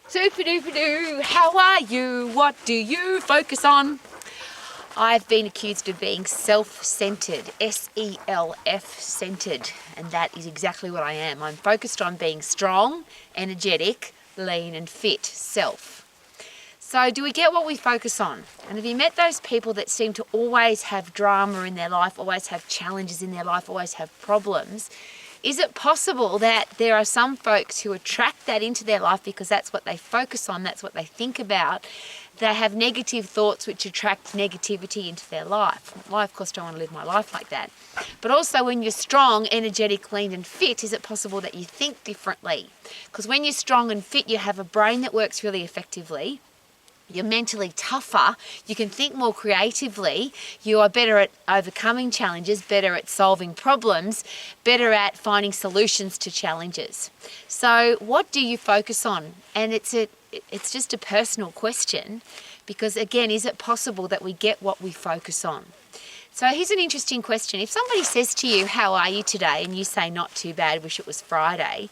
Super-duper-doo, how are you? What do you focus on? I've been accused of being self-centered, S-E-L-F centered, and that is exactly what I am. I'm focused on being strong, energetic, lean and fit, self. So do we get what we focus on? And have you met those people that seem to always have drama in their life, always have challenges in their life, always have problems? Is it possible that there are some folks who attract that into their life because that's what they focus on, that's what they think about? They have negative thoughts which attract negativity into their life. Well, I, of course, don't want to live my life like that. But also when you're strong, energetic, lean and fit, is it possible that you think differently? Because when you're strong and fit, you have a brain that works really effectively. You're mentally tougher, you can think more creatively, you are better at overcoming challenges, better at solving problems, better at finding solutions to challenges. So what do you focus on? And it's just a personal question because, again, is it possible that we get what we focus on? So here's an interesting question. If somebody says to you, how are you today? And you say, not too bad, wish it was Friday.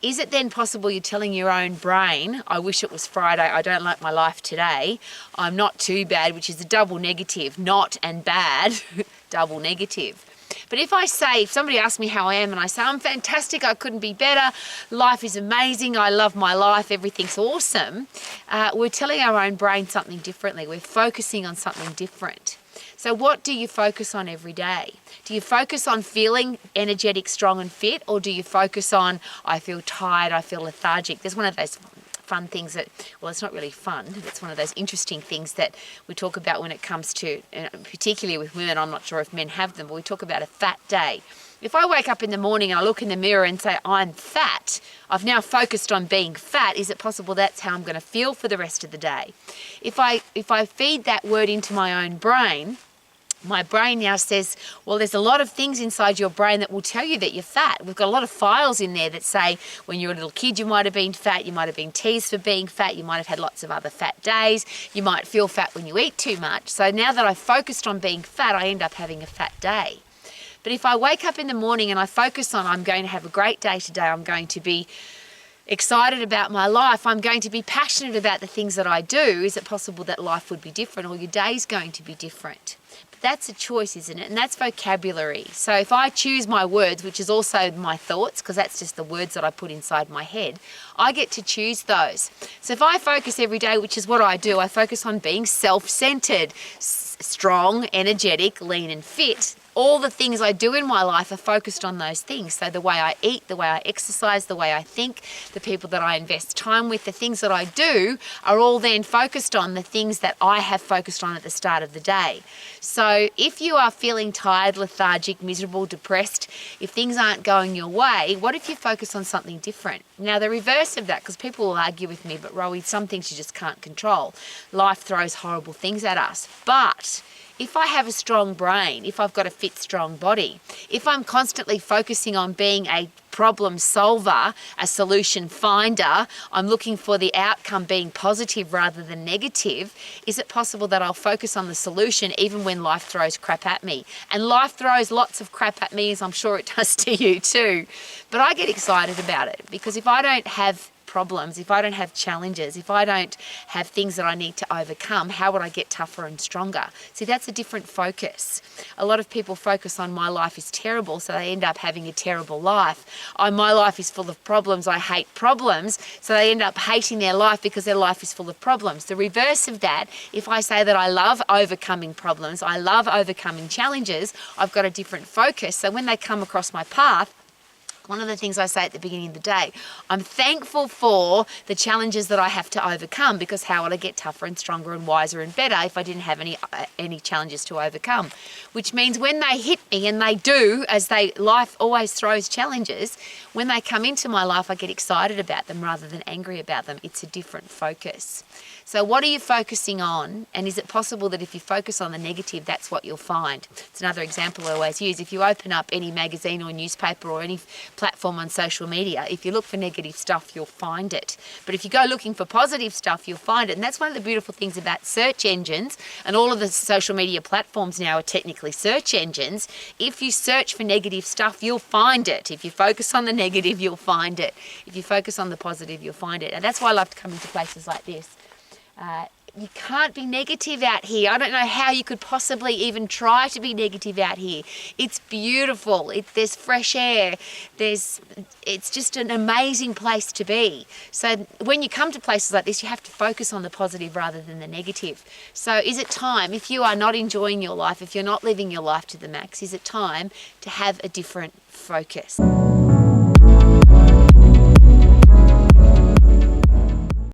Is it then possible you're telling your own brain, I wish it was Friday, I don't like my life today, I'm not too bad, which is a double negative, not and bad, double negative. But if somebody asks me how I am and I say, I'm fantastic, I couldn't be better, life is amazing, I love my life, everything's awesome, we're telling our own brain something differently, we're focusing on something different. So what do you focus on every day? Do you focus on feeling energetic, strong and fit, or do you focus on, I feel tired, I feel lethargic? There's one of those fun things that, well, it's not really fun, it's one of those interesting things that we talk about when it comes to, particularly with women, I'm not sure if men have them, but we talk about a fat day. If I wake up in the morning and I look in the mirror and say, I'm fat, I've now focused on being fat, is it possible that's how I'm going to feel for the rest of the day? If I feed that word into my own brain, my brain now says, well, there's a lot of things inside your brain that will tell you that you're fat. We've got a lot of files in there that say when you're a little kid you might have been fat, you might have been teased for being fat, you might have had lots of other fat days, you might feel fat when you eat too much. So now that I've focused on being fat, I end up having a fat day. But if I wake up in the morning and I focus on I'm going to have a great day today, I'm going to be excited about my life, I'm going to be passionate about the things that I do, is it possible that life would be different or your day's going to be different? That's a choice, isn't it? And that's vocabulary. So if I choose my words, which is also my thoughts, because that's just the words that I put inside my head, I get to choose those. So if I focus every day, which is what I do, I focus on being self-centered, strong, energetic, lean and fit. All the things I do in my life are focused on those things. So the way I eat, the way I exercise, the way I think, the people that I invest time with, the things that I do are all then focused on the things that I have focused on at the start of the day. So if you are feeling tired, lethargic, miserable, depressed, if things aren't going your way, what if you focus on something different? Now the reverse of that, because people will argue with me, but Rowie, some things you just can't control. Life throws horrible things at us. But if I have a strong brain, if I've got a fit, strong body, if I'm constantly focusing on being a problem solver, a solution finder, I'm looking for the outcome being positive rather than negative, is it possible that I'll focus on the solution even when life throws crap at me? And life throws lots of crap at me, as I'm sure it does to you too. But I get excited about it because if I don't have problems, if I don't have challenges, if I don't have things that I need to overcome, how would I get tougher and stronger? See, that's a different focus. A lot of people focus on my life is terrible, so they end up having a terrible life. My life is full of problems, I hate problems, so they end up hating their life because their life is full of problems. The reverse of that, if I say that I love overcoming problems, I love overcoming challenges, I've got a different focus. So when they come across my path, one of the things I say at the beginning of the day, I'm thankful for the challenges that I have to overcome, because how would I get tougher and stronger and wiser and better if I didn't have any challenges to overcome? Which means when they hit me, and they do, life always throws challenges, when they come into my life, I get excited about them rather than angry about them. It's a different focus. So what are you focusing on? And is it possible that if you focus on the negative, that's what you'll find? It's another example I always use. If you open up any magazine or newspaper or any platform on social media. If you look for negative stuff, you'll find it. But if you go looking for positive stuff, you'll find it. And that's one of the beautiful things about search engines, and all of the social media platforms now are technically search engines. If you search for negative stuff, you'll find it. If you focus on the negative, you'll find it. If you focus on the positive, you'll find it. And that's why I love coming to places like this. You can't be negative out here. I don't know how you could possibly even try to be negative out here. It's beautiful. There's fresh air. It's just an amazing place to be. So when you come to places like this, you have to focus on the positive rather than the negative. So is it time, if you are not enjoying your life, if you're not living your life to the max, is it time to have a different focus?